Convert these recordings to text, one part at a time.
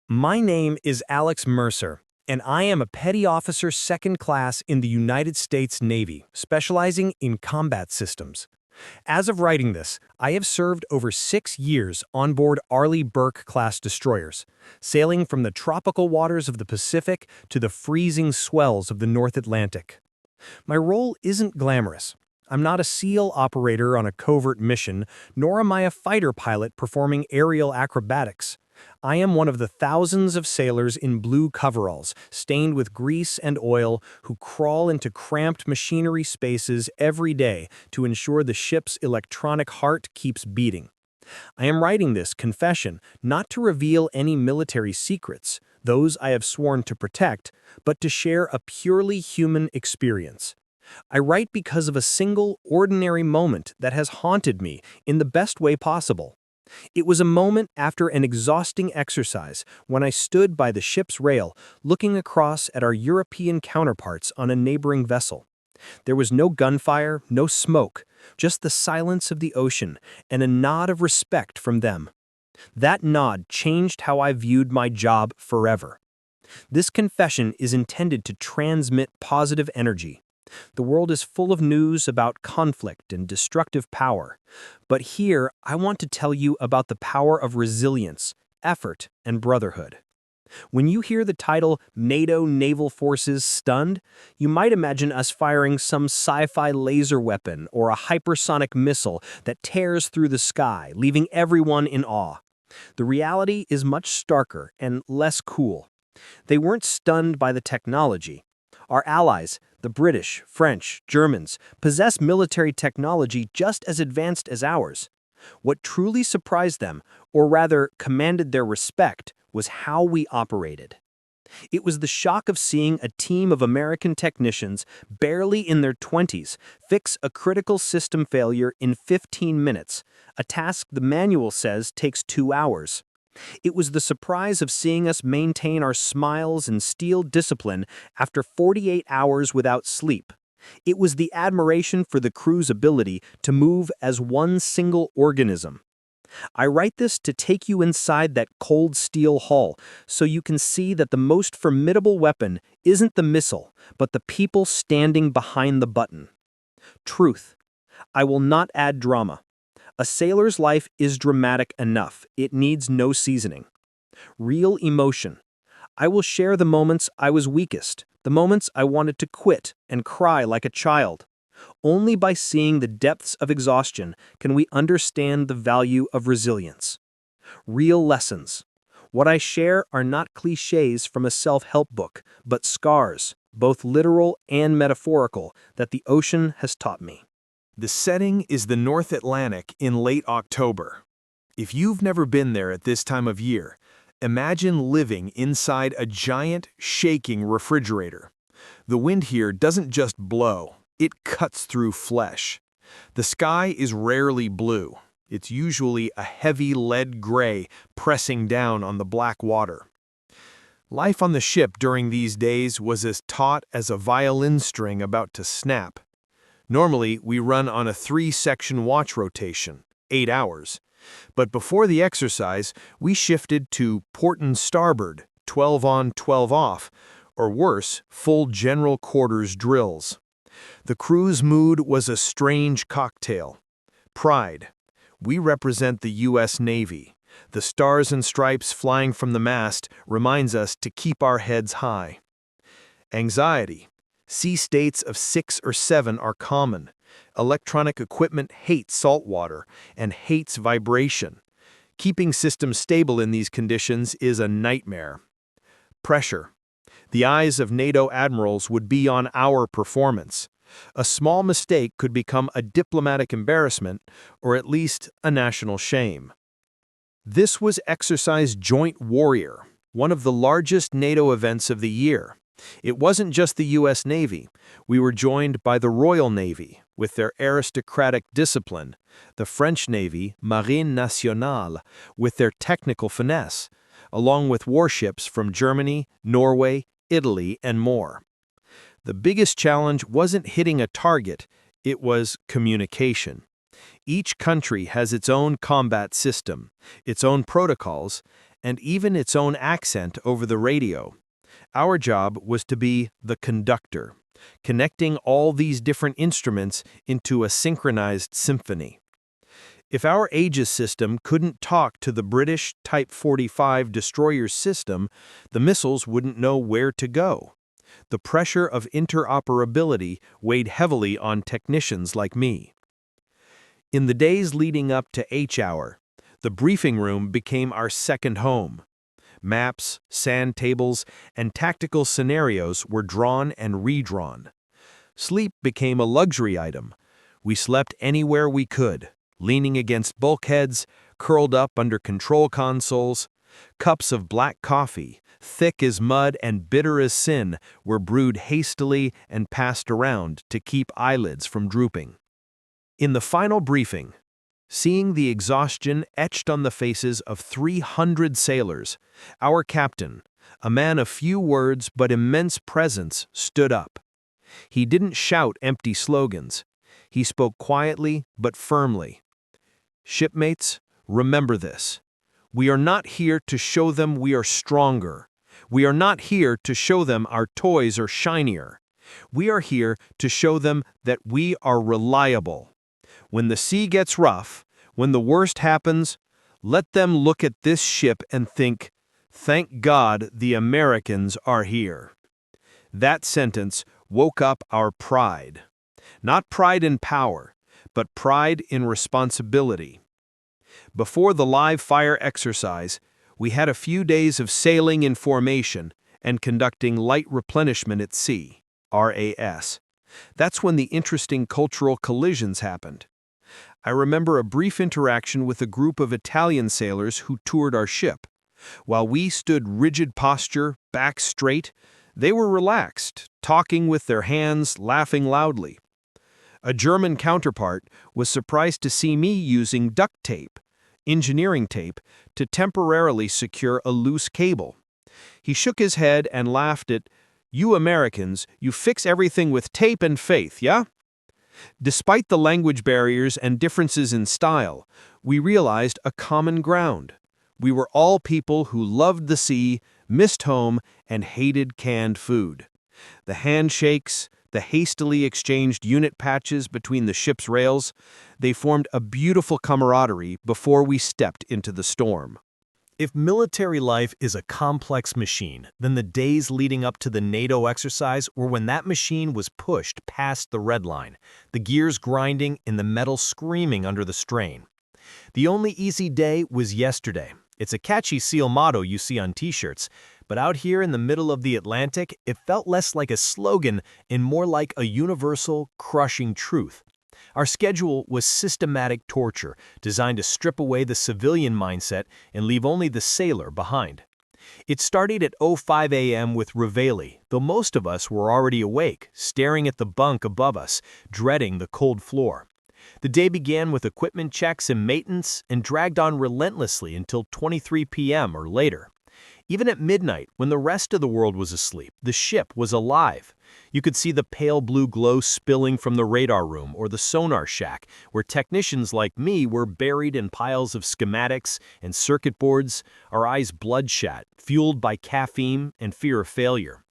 My name is Alex Mercer, and I am a petty officer second class in the United States Navy, specializing in combat systems. As of writing this, I have served over 6 years on board Arleigh Burke-class destroyers, sailing from the tropical waters of the Pacific to the freezing swells of the North Atlantic. My role isn't glamorous. I'm not a SEAL operator on a covert mission, nor am I a fighter pilot performing aerial acrobatics. I am one of the thousands of sailors in blue coveralls, stained with grease and oil, who crawl into cramped machinery spaces every day to ensure the ship's electronic heart keeps beating. I am writing this confession not to reveal any military secrets, those I have sworn to protect, but to share a purely human experience. I write because of a single, ordinary moment that has haunted me in the best way possible. It was a moment after an exhausting exercise when I stood by the ship's rail looking across at our European counterparts on a neighboring vessel. There was no gunfire, no smoke, just the silence of the ocean and a nod of respect from them. That nod changed how I viewed my job forever. This confession is intended to transmit positive energy. The world is full of news about conflict and destructive power. But here, I want to tell you about the power of resilience, effort, and brotherhood. When you hear the title NATO Naval Forces Stunned, you might imagine us firing some sci-fi laser weapon or a hypersonic missile that tears through the sky, leaving everyone in awe. The reality is much starker and less cool. They weren't stunned by the technology. Our allies, the British, French, Germans, possess military technology just as advanced as ours. What truly surprised them, or rather commanded their respect, was how we operated. It was the shock of seeing a team of American technicians, barely in their 20s, fix a critical system failure in 15 minutes, a task the manual says takes 2 hours. It was the surprise of seeing us maintain our smiles and steel discipline after 48 hours without sleep. It was the admiration for the crew's ability to move as one single organism. I write this to take you inside that cold steel hull so you can see that the most formidable weapon isn't the missile, but the people standing behind the button. Truth. I will not add drama. A sailor's life is dramatic enough. It needs no seasoning. Real emotion. I will share the moments I was weakest, the moments I wanted to quit and cry like a child. Only by seeing the depths of exhaustion can we understand the value of resilience. Real lessons. What I share are not cliches from a self-help book, but scars, both literal and metaphorical, that the ocean has taught me. The setting is the North Atlantic in late October. If you've never been there at this time of year, imagine living inside a giant, shaking refrigerator. The wind here doesn't just blow, it cuts through flesh. The sky is rarely blue. It's usually a heavy lead gray pressing down on the black water. Life on the ship during these days was as taut as a violin string about to snap. Normally, we run on a 3-section watch rotation, 8 hours. But before the exercise, we shifted to port and starboard, 12 on, 12 off, or worse, full general quarters drills. The crew's mood was a strange cocktail. Pride. We represent the U.S. Navy. The stars and stripes flying from the mast reminds us to keep our heads high. Anxiety. Sea states of 6 or 7 are common. Electronic equipment hates salt water and hates vibration. Keeping systems stable in these conditions is a nightmare. Pressure. The eyes of NATO admirals would be on our performance. A small mistake could become a diplomatic embarrassment, or at least a national shame. This was Exercise Joint Warrior, one of the largest NATO events of the year. It wasn't just the U.S. Navy. We were joined by the Royal Navy, with their aristocratic discipline, the French Navy, Marine Nationale, with their technical finesse, along with warships from Germany, Norway, Italy, and more. The biggest challenge wasn't hitting a target, it was communication. Each country has its own combat system, its own protocols, and even its own accent over the radio. Our job was to be the conductor, connecting all these different instruments into a synchronized symphony. If our Aegis system couldn't talk to the British Type 45 destroyer system, the missiles wouldn't know where to go. The pressure of interoperability weighed heavily on technicians like me. In the days leading up to H-hour, the briefing room became our second home. Maps, sand tables, and tactical scenarios were drawn and redrawn. Sleep became a luxury item. We slept anywhere we could, leaning against bulkheads, curled up under control consoles. Cups of black coffee, thick as mud and bitter as sin, were brewed hastily and passed around to keep eyelids from drooping. In the final briefing, seeing the exhaustion etched on the faces of 300 sailors, our captain, a man of few words but immense presence, stood up. He didn't shout empty slogans. He spoke quietly but firmly. "Shipmates, remember this. We are not here to show them we are stronger. We are not here to show them our toys are shinier. We are here to show them that we are reliable. When the sea gets rough, when the worst happens, let them look at this ship and think, 'Thank God the Americans are here.'" That sentence woke up our pride. Not pride in power, but pride in responsibility. Before the live fire exercise, we had a few days of sailing in formation and conducting light replenishment at sea, RAS. That's when the interesting cultural collisions happened. I remember a brief interaction with a group of Italian sailors who toured our ship. While we stood rigid posture, back straight, they were relaxed, talking with their hands, laughing loudly. A German counterpart was surprised to see me using duct tape, engineering tape, to temporarily secure a loose cable. He shook his head and laughed at, "You Americans, you fix everything with tape and faith, yeah?" Despite the language barriers and differences in style, we realized a common ground. We were all people who loved the sea, missed home, and hated canned food. The handshakes, the hastily exchanged unit patches between the ship's rails, they formed a beautiful camaraderie before we stepped into the storm. If military life is a complex machine, then the days leading up to the NATO exercise were when that machine was pushed past the red line, the gears grinding and the metal screaming under the strain. The only easy day was yesterday. It's a catchy SEAL motto you see on t-shirts, but out here in the middle of the Atlantic, it felt less like a slogan and more like a universal, crushing truth. Our schedule was systematic torture, designed to strip away the civilian mindset and leave only the sailor behind. It started at 05 a.m. with reveille, though most of us were already awake, staring at the bunk above us, dreading the cold floor. The day began with equipment checks and maintenance and dragged on relentlessly until 23 p.m. or later. Even at midnight, when the rest of the world was asleep, the ship was alive. You could see the pale blue glow spilling from the radar room or the sonar shack, where technicians like me were buried in piles of schematics and circuit boards, our eyes bloodshot, fueled by caffeine and fear of failure.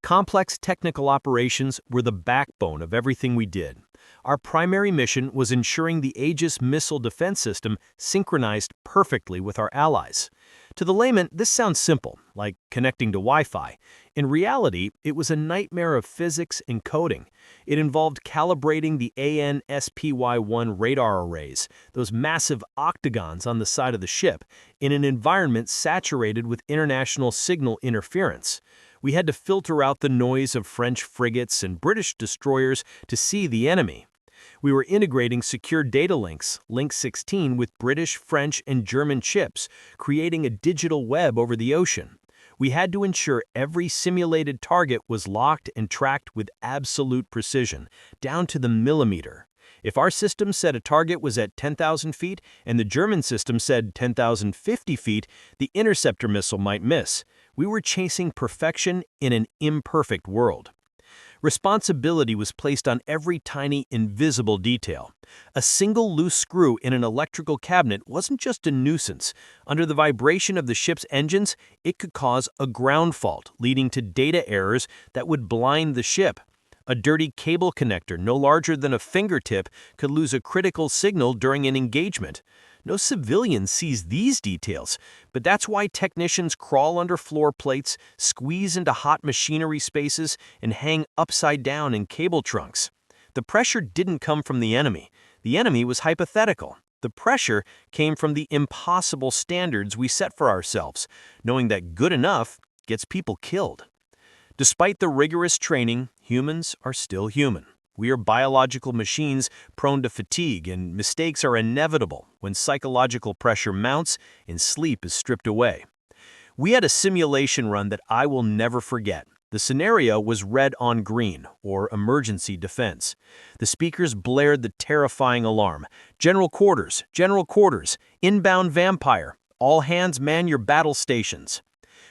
Complex technical operations were the backbone of everything we did. Our primary mission was ensuring the Aegis missile defense system synchronized perfectly with our allies. To the layman, this sounds simple, like connecting to Wi-Fi. In reality, it was a nightmare of physics and coding. It involved calibrating the AN/SPY-1 radar arrays, those massive octagons on the side of the ship, in an environment saturated with international signal interference. We had to filter out the noise of French frigates and British destroyers to see the enemy. We were integrating secure data links, Link 16, with British, French, and German ships, creating a digital web over the ocean. We had to ensure every simulated target was locked and tracked with absolute precision, down to the millimeter. If our system said a target was at 10,000 feet and the German system said 10,050 feet, the interceptor missile might miss. We were chasing perfection in an imperfect world. Responsibility was placed on every tiny, invisible detail. A single loose screw in an electrical cabinet wasn't just a nuisance. Under the vibration of the ship's engines, it could cause a ground fault, leading to data errors that would blind the ship. A dirty cable connector no larger than a fingertip could lose a critical signal during an engagement. No civilian sees these details, but that's why technicians crawl under floor plates, squeeze into hot machinery spaces, and hang upside down in cable trunks. The pressure didn't come from the enemy. The enemy was hypothetical. The pressure came from the impossible standards we set for ourselves, knowing that good enough gets people killed. Despite the rigorous training, humans are still human. We are biological machines prone to fatigue, and mistakes are inevitable when psychological pressure mounts and sleep is stripped away. We had a simulation run that I will never forget. The scenario was red on green, or emergency defense. The speakers blared the terrifying alarm. General quarters, inbound vampire, all hands man your battle stations.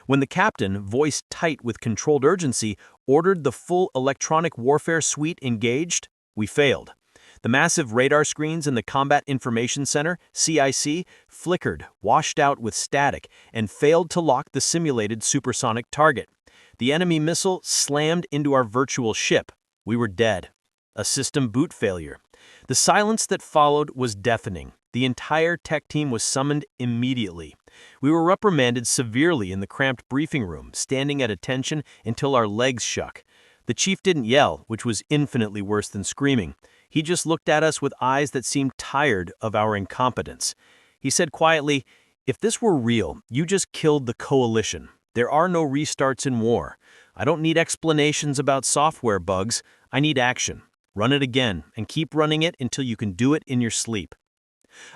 When the captain, voice tight with controlled urgency, ordered the full electronic warfare suite engaged, we failed. The massive radar screens in the Combat Information Center, CIC, flickered, washed out with static, and failed to lock the simulated supersonic target. The enemy missile slammed into our virtual ship. We were dead. A system boot failure. The silence that followed was deafening. The entire tech team was summoned immediately. We were reprimanded severely in the cramped briefing room, standing at attention until our legs shook. The chief didn't yell, which was infinitely worse than screaming. He just looked at us with eyes that seemed tired of our incompetence. He said quietly, "If this were real, you just killed the coalition. There are no restarts in war. I don't need explanations about software bugs. I need action. Run it again, and keep running it until you can do it in your sleep."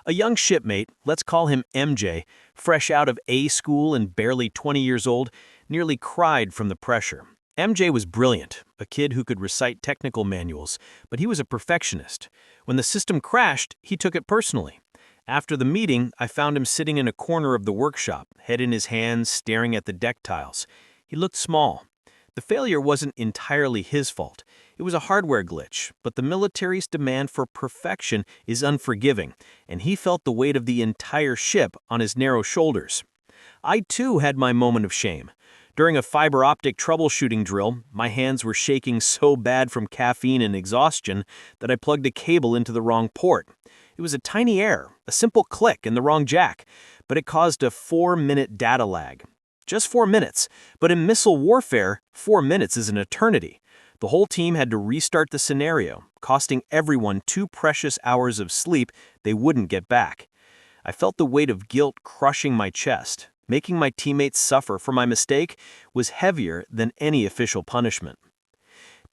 A young shipmate, let's call him MJ, fresh out of A school and barely 20 years old, nearly cried from the pressure. MJ was brilliant, a kid who could recite technical manuals, but he was a perfectionist. When the system crashed, he took it personally. After the meeting, I found him sitting in a corner of the workshop, head in his hands, staring at the deck tiles. He looked small. The failure wasn't entirely his fault. It was a hardware glitch, but the military's demand for perfection is unforgiving, and he felt the weight of the entire ship on his narrow shoulders. I too had my moment of shame. During a fiber optic troubleshooting drill, my hands were shaking so bad from caffeine and exhaustion that I plugged a cable into the wrong port. It was a tiny error, a simple click in the wrong jack, but it caused a 4-minute data lag. Just 4 minutes, but in missile warfare, 4 minutes is an eternity. The whole team had to restart the scenario, costing everyone 2 precious hours of sleep they wouldn't get back. I felt the weight of guilt crushing my chest. Making my teammates suffer for my mistake was heavier than any official punishment.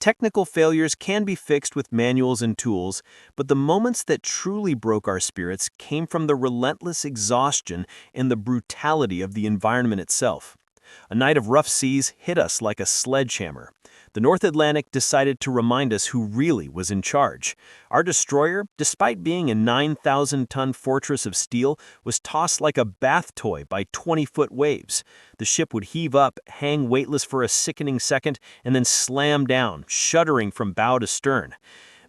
Technical failures can be fixed with manuals and tools, but the moments that truly broke our spirits came from the relentless exhaustion and the brutality of the environment itself. A night of rough seas hit us like a sledgehammer. The North Atlantic decided to remind us who really was in charge. Our destroyer, despite being a 9,000-ton fortress of steel, was tossed like a bath toy by 20-foot waves. The ship would heave up, hang weightless for a sickening second, and then slam down, shuddering from bow to stern.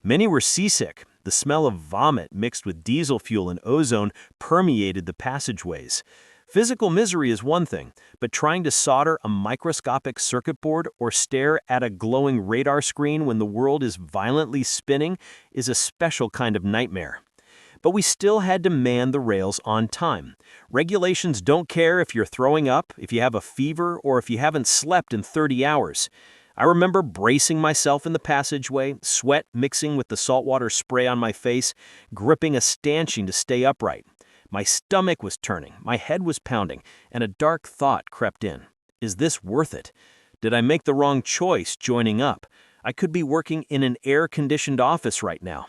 Many were seasick. The smell of vomit mixed with diesel fuel and ozone permeated the passageways. Physical misery is one thing, but trying to solder a microscopic circuit board or stare at a glowing radar screen when the world is violently spinning is a special kind of nightmare. But we still had to man the rails on time. Regulations don't care if you're throwing up, if you have a fever, or if you haven't slept in 30 hours. I remember bracing myself in the passageway, sweat mixing with the saltwater spray on my face, gripping a stanchion to stay upright. My stomach was turning, my head was pounding, and a dark thought crept in. Is this worth it? Did I make the wrong choice joining up? I could be working in an air-conditioned office right now.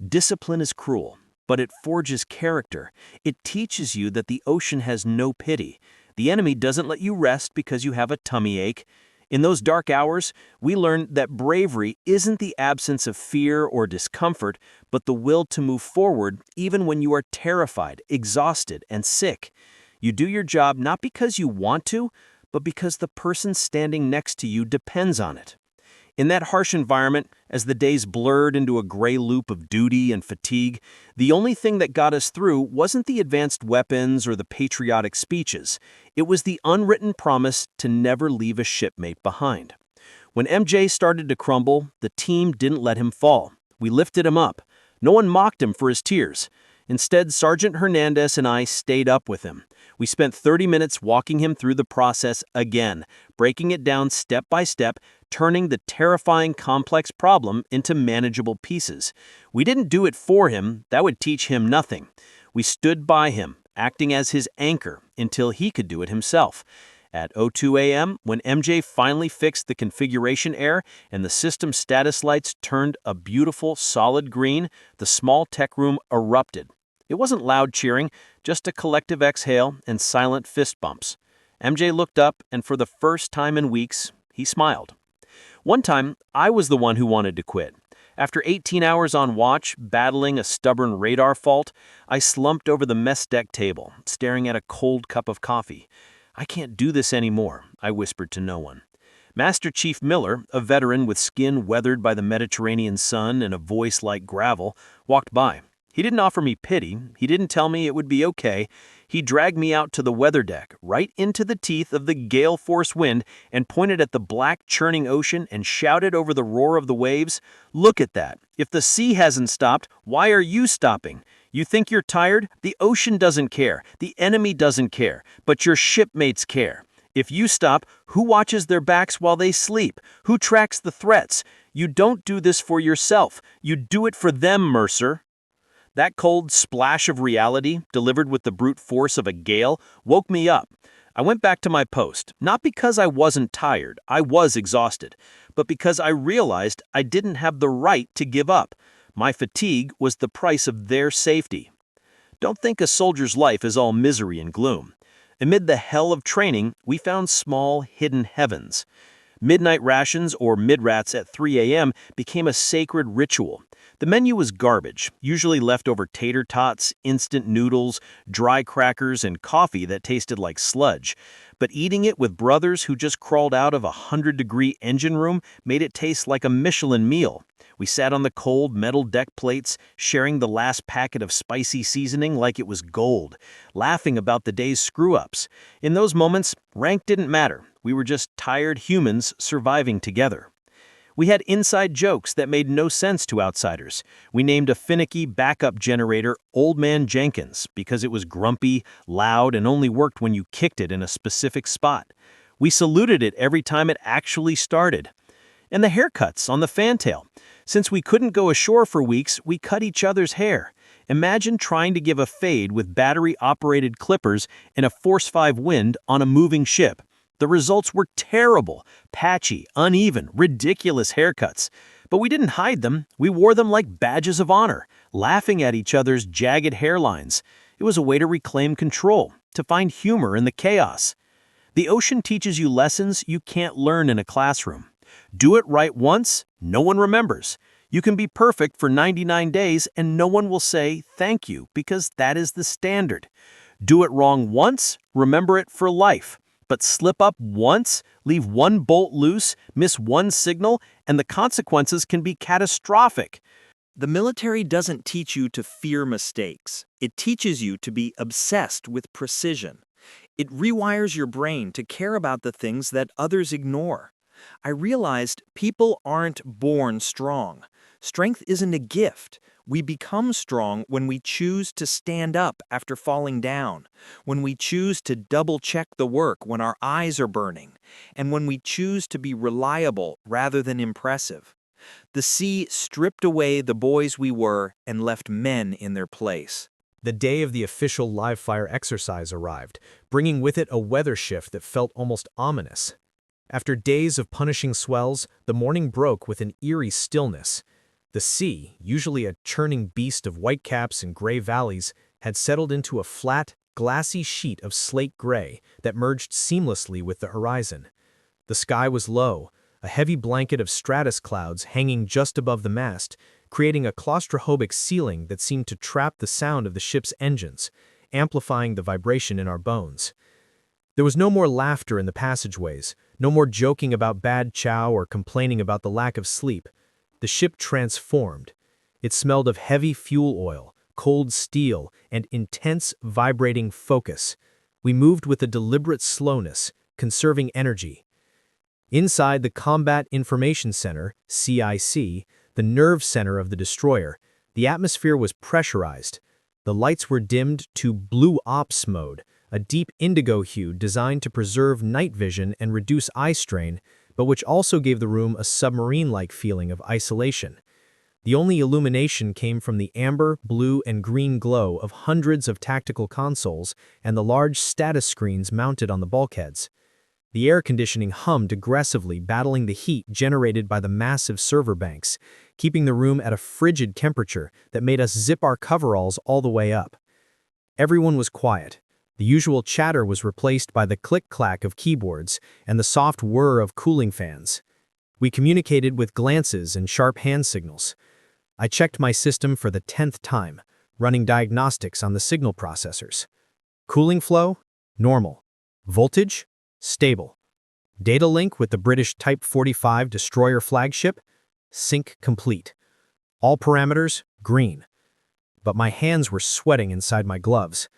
Discipline is cruel, but it forges character. It teaches you that the ocean has no pity. The enemy doesn't let you rest because you have a tummy ache. In those dark hours, we learned that bravery isn't the absence of fear or discomfort, but the will to move forward even when you are terrified, exhausted, and sick. You do your job not because you want to, but because the person standing next to you depends on it. In that harsh environment, as the days blurred into a gray loop of duty and fatigue, the only thing that got us through wasn't the advanced weapons or the patriotic speeches. It was the unwritten promise to never leave a shipmate behind. When MJ started to crumble, the team didn't let him fall. We lifted him up. No one mocked him for his tears. Instead, Sergeant Hernandez and I stayed up with him. We spent 30 minutes walking him through the process again, breaking it down step by step, turning the terrifying complex problem into manageable pieces. We didn't do it for him. That would teach him nothing. We stood by him, acting as his anchor until he could do it himself. At 02 a.m., when MJ finally fixed the configuration error and the system status lights turned a beautiful, solid green, the small tech room erupted. It wasn't loud cheering, just a collective exhale and silent fist bumps. MJ looked up, and for the first time in weeks, he smiled. One time, I was the one who wanted to quit. After 18 hours on watch, battling a stubborn radar fault, I slumped over the mess deck table, staring at a cold cup of coffee. "I can't do this anymore," I whispered to no one. Master Chief Miller, a veteran with skin weathered by the Mediterranean sun and a voice like gravel, walked by. He didn't offer me pity. He didn't tell me it would be okay. He dragged me out to the weather deck, right into the teeth of the gale force wind, and pointed at the black, churning ocean and shouted over the roar of the waves, "Look at that. If the sea hasn't stopped, why are you stopping? You think you're tired? The ocean doesn't care. The enemy doesn't care. But your shipmates care. If you stop, who watches their backs while they sleep? Who tracks the threats? You don't do this for yourself. You do it for them, Mercer." That cold splash of reality, delivered with the brute force of a gale, woke me up. I went back to my post, not because I wasn't tired, I was exhausted, but because I realized I didn't have the right to give up. My fatigue was the price of their safety. Don't think a soldier's life is all misery and gloom. Amid the hell of training, we found small, hidden heavens. Midnight rations or midrats at 3 a.m. became a sacred ritual. The menu was garbage, usually leftover tater tots, instant noodles, dry crackers, and coffee that tasted like sludge. But eating it with brothers who just crawled out of a 100-degree engine room made it taste like a Michelin meal. We sat on the cold metal deck plates, sharing the last packet of spicy seasoning like it was gold, laughing about the day's screw-ups. In those moments, rank didn't matter. We were just tired humans surviving together. We had inside jokes that made no sense to outsiders. We named a finicky backup generator Old Man Jenkins because it was grumpy, loud, and only worked when you kicked it in a specific spot. We saluted it every time it actually started. And the haircuts on the fantail. Since we couldn't go ashore for weeks, we cut each other's hair. Imagine trying to give a fade with battery-operated clippers in a Force 5 wind on a moving ship. The results were terrible, patchy, uneven, ridiculous haircuts. But we didn't hide them. We wore them like badges of honor, laughing at each other's jagged hairlines. It was a way to reclaim control, to find humor in the chaos. The ocean teaches you lessons you can't learn in a classroom. Do it right once, no one remembers. You can be perfect for 99 days and no one will say thank you because that is the standard. Do it wrong once, remember it for life. But slip up once, leave one bolt loose, miss one signal, and the consequences can be catastrophic. The military doesn't teach you to fear mistakes. It teaches you to be obsessed with precision. It rewires your brain to care about the things that others ignore. I realized people aren't born strong. Strength isn't a gift. We become strong when we choose to stand up after falling down, when we choose to double-check the work when our eyes are burning, and when we choose to be reliable rather than impressive. The sea stripped away the boys we were and left men in their place. The day of the official live-fire exercise arrived, bringing with it a weather shift that felt almost ominous. After days of punishing swells, the morning broke with an eerie stillness. The sea, usually a churning beast of whitecaps and gray valleys, had settled into a flat, glassy sheet of slate gray that merged seamlessly with the horizon. The sky was low, a heavy blanket of stratus clouds hanging just above the mast, creating a claustrophobic ceiling that seemed to trap the sound of the ship's engines, amplifying the vibration in our bones. There was no more laughter in the passageways, no more joking about bad chow or complaining about the lack of sleep. The ship transformed. It smelled of heavy fuel oil, cold steel, and intense, vibrating focus. We moved with a deliberate slowness, conserving energy. Inside the Combat Information Center, CIC, the nerve center of the destroyer, the atmosphere was pressurized. The lights were dimmed to blue ops mode, a deep indigo hue designed to preserve night vision and reduce eye strain, but which also gave the room a submarine-like feeling of isolation. The only illumination came from the amber, blue, and green glow of hundreds of tactical consoles and the large status screens mounted on the bulkheads. The air conditioning hummed aggressively, battling the heat generated by the massive server banks, keeping the room at a frigid temperature that made us zip our coveralls all the way up. Everyone was quiet. The usual chatter was replaced by the click-clack of keyboards and the soft whir of cooling fans. We communicated with glances and sharp hand signals. I checked my system for the 10th time, running diagnostics on the signal processors. Cooling flow? Normal. Voltage? Stable. Data link with the British Type 45 destroyer flagship? Sync complete. All parameters? Green. But my hands were sweating inside my gloves.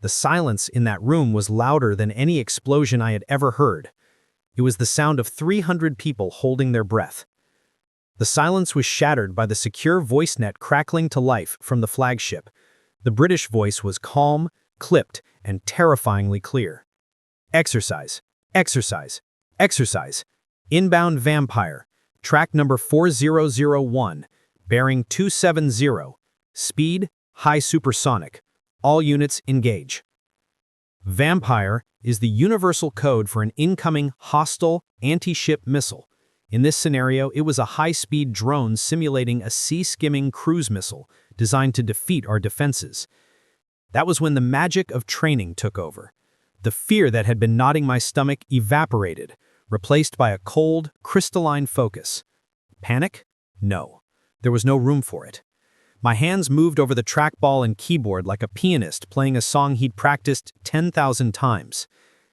The silence in that room was louder than any explosion I had ever heard. It was the sound of 300 people holding their breath. The silence was shattered by the secure voice net crackling to life from the flagship. The British voice was calm, clipped, and terrifyingly clear. Exercise, exercise, exercise. Inbound Vampire. Track number 4001. Bearing 270. Speed, high supersonic. All units engage. Vampire is the universal code for an incoming hostile anti-ship missile. In this scenario, it was a high-speed drone simulating a sea-skimming cruise missile designed to defeat our defenses. That was when the magic of training took over. The fear that had been knotting my stomach evaporated, replaced by a cold, crystalline focus. Panic? No. There was no room for it. My hands moved over the trackball and keyboard like a pianist playing a song he'd practiced 10,000 times.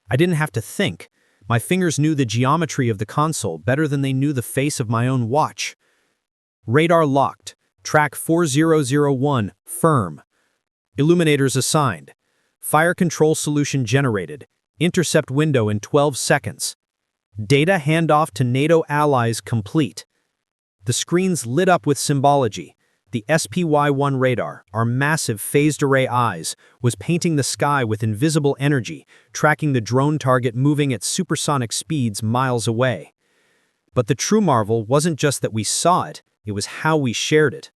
I didn't have to think. My fingers knew the geometry of the console better than they knew the face of my own watch. Radar locked. Track 4001, firm. Illuminators assigned. Fire control solution generated. Intercept window in 12 seconds. Data handoff to NATO allies complete. The screens lit up with symbology. The SPY-1 radar, our massive phased array eyes, was painting the sky with invisible energy, tracking the drone target moving at supersonic speeds miles away. But the true marvel wasn't just that we saw it, it was how we shared it.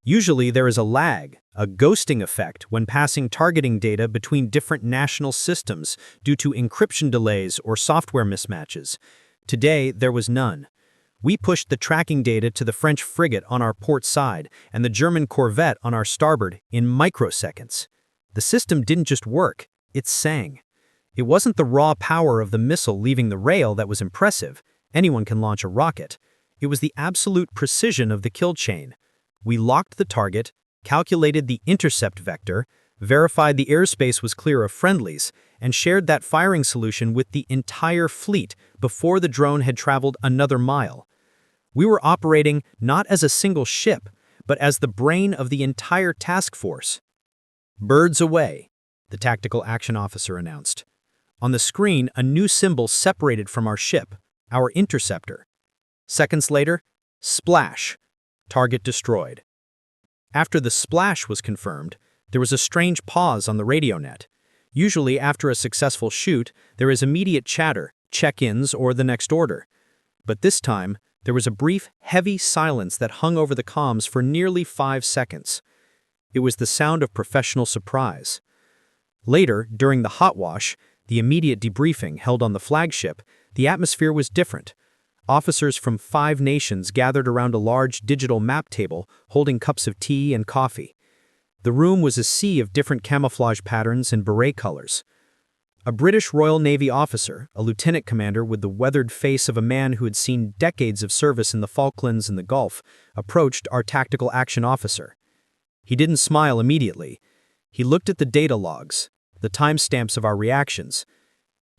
Usually there is a lag, a ghosting effect when passing targeting data between different national systems due to encryption delays or software mismatches. Today, there was none. We pushed the tracking data to the French frigate on our port side and the German corvette on our starboard in microseconds. The system didn't just work, it sang. It wasn't the raw power of the missile leaving the rail that was impressive. Anyone can launch a rocket. It was the absolute precision of the kill chain. We locked the target, calculated the intercept vector, verified the airspace was clear of friendlies, and shared that firing solution with the entire fleet before the drone had traveled another mile. We were operating not as a single ship, but as the brain of the entire task force. "Birds away," the tactical action officer announced. On the screen, a new symbol separated from our ship, our interceptor. Seconds later, splash. Target destroyed. After the splash was confirmed, there was a strange pause on the radio net. Usually after a successful shoot, there is immediate chatter, check-ins, or the next order. But this time, there was a brief, heavy silence that hung over the comms for nearly 5 seconds. It was the sound of professional surprise. Later, during the hot wash, the immediate debriefing held on the flagship, the atmosphere was different. Officers from 5 nations gathered around a large digital map table holding cups of tea and coffee. The room was a sea of different camouflage patterns and beret colors. A British Royal Navy officer, a lieutenant commander with the weathered face of a man who had seen decades of service in the Falklands and the Gulf, approached our tactical action officer. He didn't smile immediately. He looked at the data logs, the timestamps of our reactions.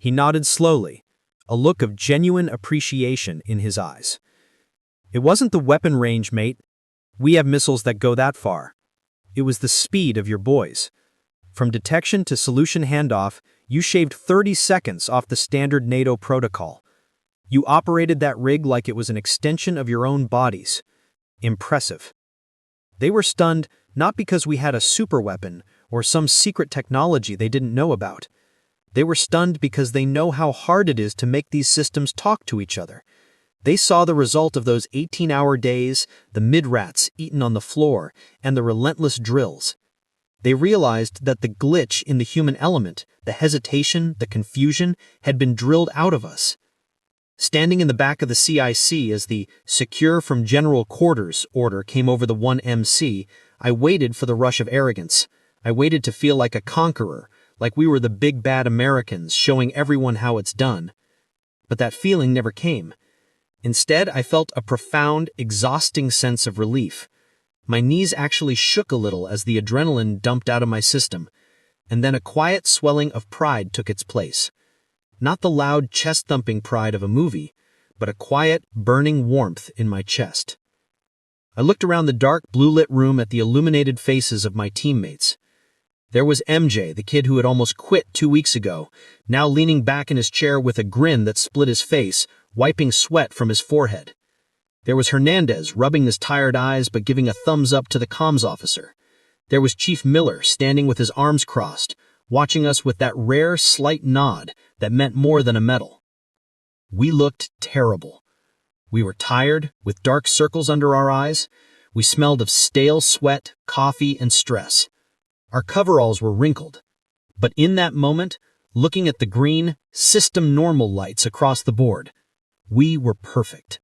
He nodded slowly, a look of genuine appreciation in his eyes. It wasn't the weapon range, mate. We have missiles that go that far. It was the speed of your boys. From detection to solution handoff, you shaved 30 seconds off the standard NATO protocol. You operated that rig like it was an extension of your own bodies. Impressive. They were stunned not because we had a superweapon or some secret technology they didn't know about. They were stunned because they know how hard it is to make these systems talk to each other. They saw the result of those 18-hour days, the mid-rats eaten on the floor, and the relentless drills. They realized that the glitch in the human element, the hesitation, the confusion, had been drilled out of us. Standing in the back of the CIC as the "secure from general quarters" order came over the 1MC, I waited for the rush of arrogance. I waited to feel like a conqueror, like we were the big bad Americans showing everyone how it's done. But that feeling never came. Instead, I felt a profound, exhausting sense of relief. My knees actually shook a little as the adrenaline dumped out of my system, and then a quiet swelling of pride took its place. Not the loud, chest-thumping pride of a movie, but a quiet, burning warmth in my chest. I looked around the dark, blue-lit room at the illuminated faces of my teammates. There was MJ, the kid who had almost quit 2 weeks ago, now leaning back in his chair with a grin that split his face, wiping sweat from his forehead. There was Hernandez, rubbing his tired eyes but giving a thumbs up to the comms officer. There was Chief Miller, standing with his arms crossed, watching us with that rare, slight nod that meant more than a medal. We looked terrible. We were tired, with dark circles under our eyes. We smelled of stale sweat, coffee, and stress. Our coveralls were wrinkled. But in that moment, looking at the green, system normal lights across the board, we were perfect.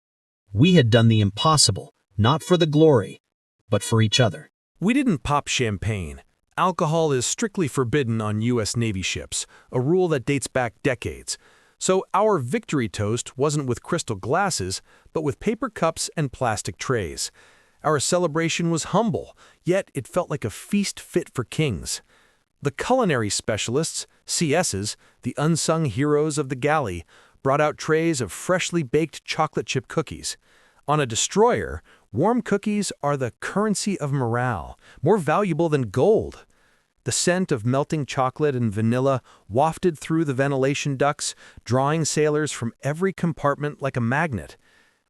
We had done the impossible, not for the glory, but for each other. We didn't pop champagne. Alcohol is strictly forbidden on U.S. Navy ships, a rule that dates back decades. So our victory toast wasn't with crystal glasses, but with paper cups and plastic trays. Our celebration was humble, yet it felt like a feast fit for kings. The culinary specialists, CSs, the unsung heroes of the galley, brought out trays of freshly baked chocolate chip cookies. On a destroyer, warm cookies are the currency of morale, more valuable than gold. The scent of melting chocolate and vanilla wafted through the ventilation ducts, drawing sailors from every compartment like a magnet.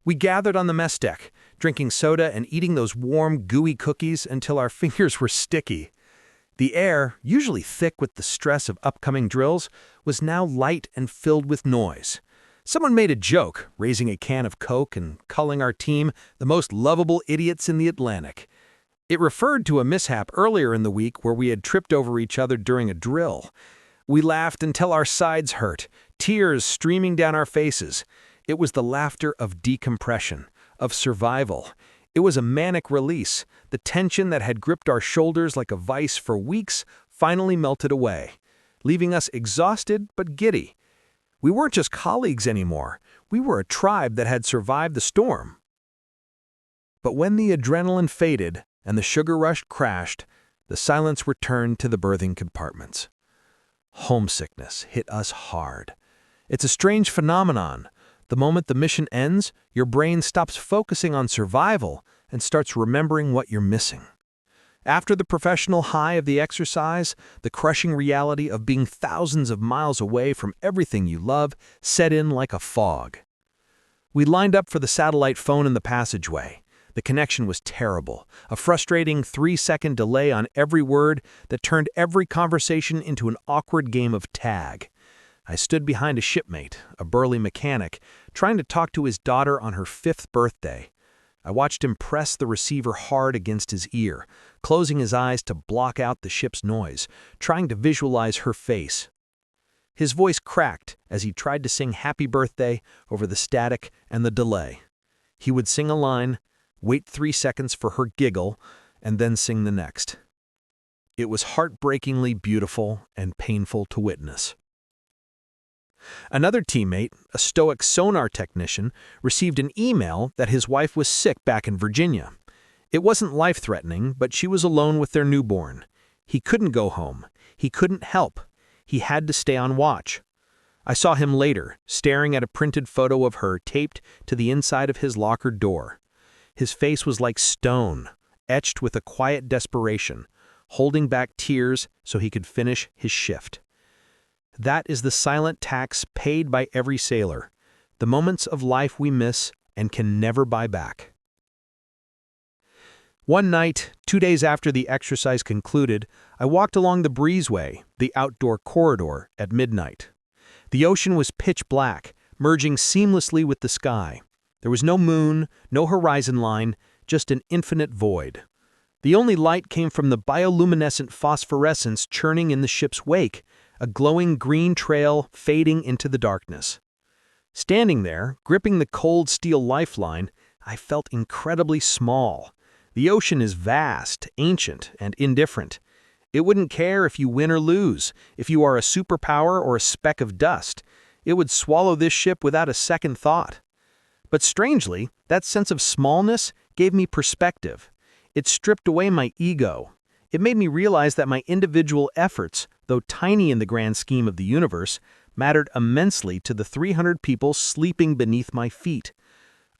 We gathered on the mess deck, drinking soda and eating those warm, gooey cookies until our fingers were sticky. The air, usually thick with the stress of upcoming drills, was now light and filled with noise. Someone made a joke, raising a can of Coke and calling our team the most lovable idiots in the Atlantic. It referred to a mishap earlier in the week where we had tripped over each other during a drill. We laughed until our sides hurt, tears streaming down our faces. It was the laughter of decompression, of survival. It was a manic release. The tension that had gripped our shoulders like a vice for weeks finally melted away, leaving us exhausted but giddy. We weren't just colleagues anymore. We were a tribe that had survived the storm. But when the adrenaline faded and the sugar rush crashed, the silence returned to the berthing compartments. Homesickness hit us hard. It's a strange phenomenon. The moment the mission ends, your brain stops focusing on survival and starts remembering what you're missing. After the professional high of the exercise, the crushing reality of being thousands of miles away from everything you love set in like a fog. We lined up for the satellite phone in the passageway. The connection was terrible, a frustrating 3-second delay on every word that turned every conversation into an awkward game of tag. I stood behind a shipmate, a burly mechanic, trying to talk to his daughter on her 5th birthday. I watched him press the receiver hard against his ear, closing his eyes to block out the ship's noise, trying to visualize her face. His voice cracked as he tried to sing Happy Birthday over the static and the delay. He would sing a line, wait 3 seconds for her giggle, and then sing the next. It was heartbreakingly beautiful and painful to witness. Another teammate, a stoic sonar technician, received an email that his wife was sick back in Virginia. It wasn't life-threatening, but she was alone with their newborn. He couldn't go home. He couldn't help. He had to stay on watch. I saw him later, staring at a printed photo of her taped to the inside of his locker door. His face was like stone, etched with a quiet desperation, holding back tears so he could finish his shift. That is the silent tax paid by every sailor, the moments of life we miss and can never buy back. One night, 2 days after the exercise concluded, I walked along the breezeway, the outdoor corridor, at midnight. The ocean was pitch black, merging seamlessly with the sky. There was no moon, no horizon line, just an infinite void. The only light came from the bioluminescent phosphorescence churning in the ship's wake, a glowing green trail fading into the darkness. Standing there, gripping the cold steel lifeline, I felt incredibly small. The ocean is vast, ancient, and indifferent. It wouldn't care if you win or lose, if you are a superpower or a speck of dust. It would swallow this ship without a second thought. But strangely, that sense of smallness gave me perspective. It stripped away my ego. It made me realize that my individual efforts, though tiny in the grand scheme of the universe, mattered immensely to the 300 people sleeping beneath my feet.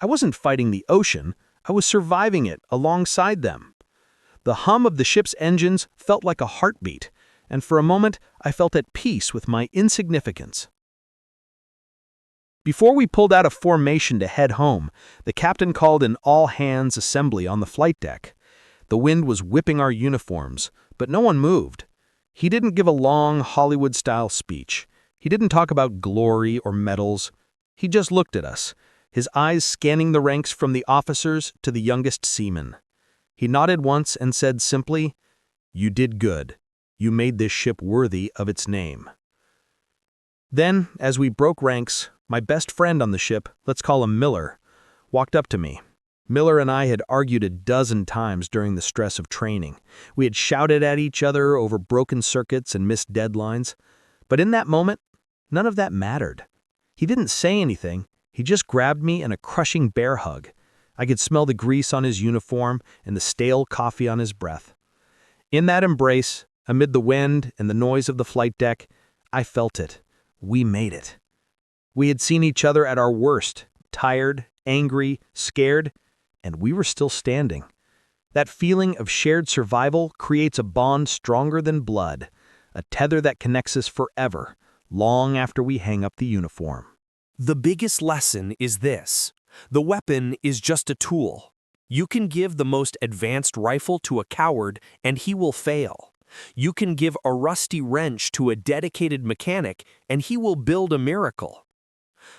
I wasn't fighting the ocean, I was surviving it alongside them. The hum of the ship's engines felt like a heartbeat, and for a moment I felt at peace with my insignificance. Before we pulled out of formation to head home, the captain called an all-hands assembly on the flight deck. The wind was whipping our uniforms, but no one moved. He didn't give a long Hollywood-style speech. He didn't talk about glory or medals. He just looked at us, his eyes scanning the ranks from the officers to the youngest seamen. He nodded once and said simply, "You did good. You made this ship worthy of its name." Then, as we broke ranks, my best friend on the ship, let's call him Miller, walked up to me. Miller and I had argued a dozen times during the stress of training. We had shouted at each other over broken circuits and missed deadlines. But in that moment, none of that mattered. He didn't say anything. He just grabbed me in a crushing bear hug. I could smell the grease on his uniform and the stale coffee on his breath. In that embrace, amid the wind and the noise of the flight deck, I felt it. We made it. We had seen each other at our worst, tired, angry, scared, and we were still standing. That feeling of shared survival creates a bond stronger than blood, a tether that connects us forever, long after we hang up the uniform. The biggest lesson is this: the weapon is just a tool. You can give the most advanced rifle to a coward and he will fail. You can give a rusty wrench to a dedicated mechanic and he will build a miracle.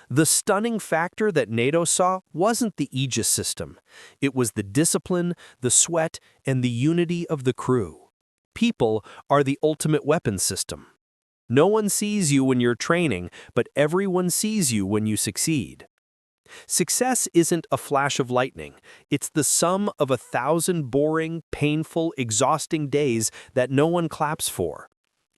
The stunning factor that NATO saw wasn't the Aegis system. It was the discipline, the sweat, and the unity of the crew. People are the ultimate weapon system. No one sees you when you're training, but everyone sees you when you succeed. Success isn't a flash of lightning. It's the sum of 1,000 boring, painful, exhausting days that no one claps for.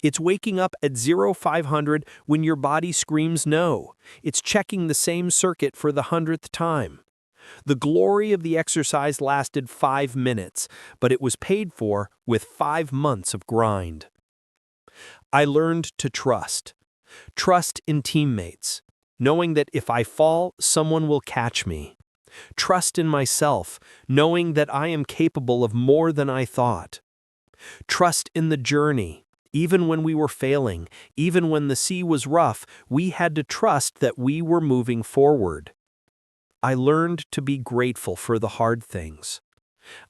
It's waking up at 0500 when your body screams no. It's checking the same circuit for the 100th time. The glory of the exercise lasted 5 minutes, but it was paid for with 5 months of grind. I learned to trust. Trust in teammates, knowing that if I fall, someone will catch me. Trust in myself, knowing that I am capable of more than I thought. Trust in the journey. Even when we were failing, even when the sea was rough, we had to trust that we were moving forward. I learned to be grateful for the hard things.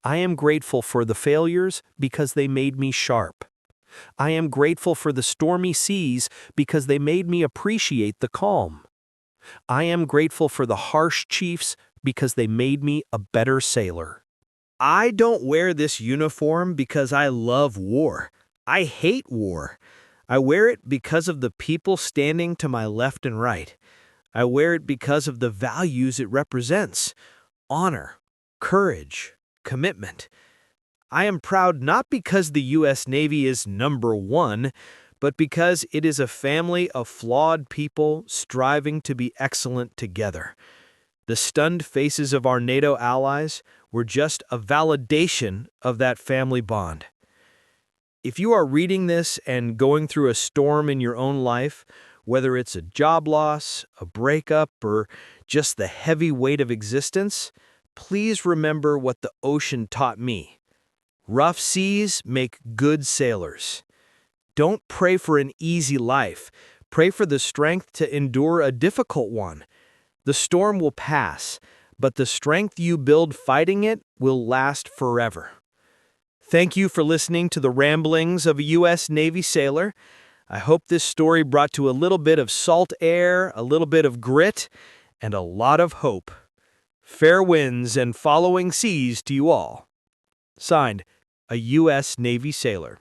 I am grateful for the failures because they made me sharp. I am grateful for the stormy seas because they made me appreciate the calm. I am grateful for the harsh chiefs because they made me a better sailor. I don't wear this uniform because I love war. I hate war. I wear it because of the people standing to my left and right. I wear it because of the values it represents: honor, courage, commitment. I am proud not because the U.S. Navy is #1, but because it is a family of flawed people striving to be excellent together. The stunned faces of our NATO allies were just a validation of that family bond. If you are reading this and going through a storm in your own life, Whether it's a job loss, a breakup, or just the heavy weight of existence, please remember what the ocean taught me. Rough seas make good sailors. Don't pray for an easy life. Pray for the strength to endure a difficult one. The storm will pass, but the strength you build fighting it will last forever. Thank you for listening to the ramblings of a U.S. Navy sailor. I hope this story brought you a little bit of salt air, a little bit of grit, and a lot of hope. Fair winds and following seas to you all. Signed, a U.S. Navy sailor.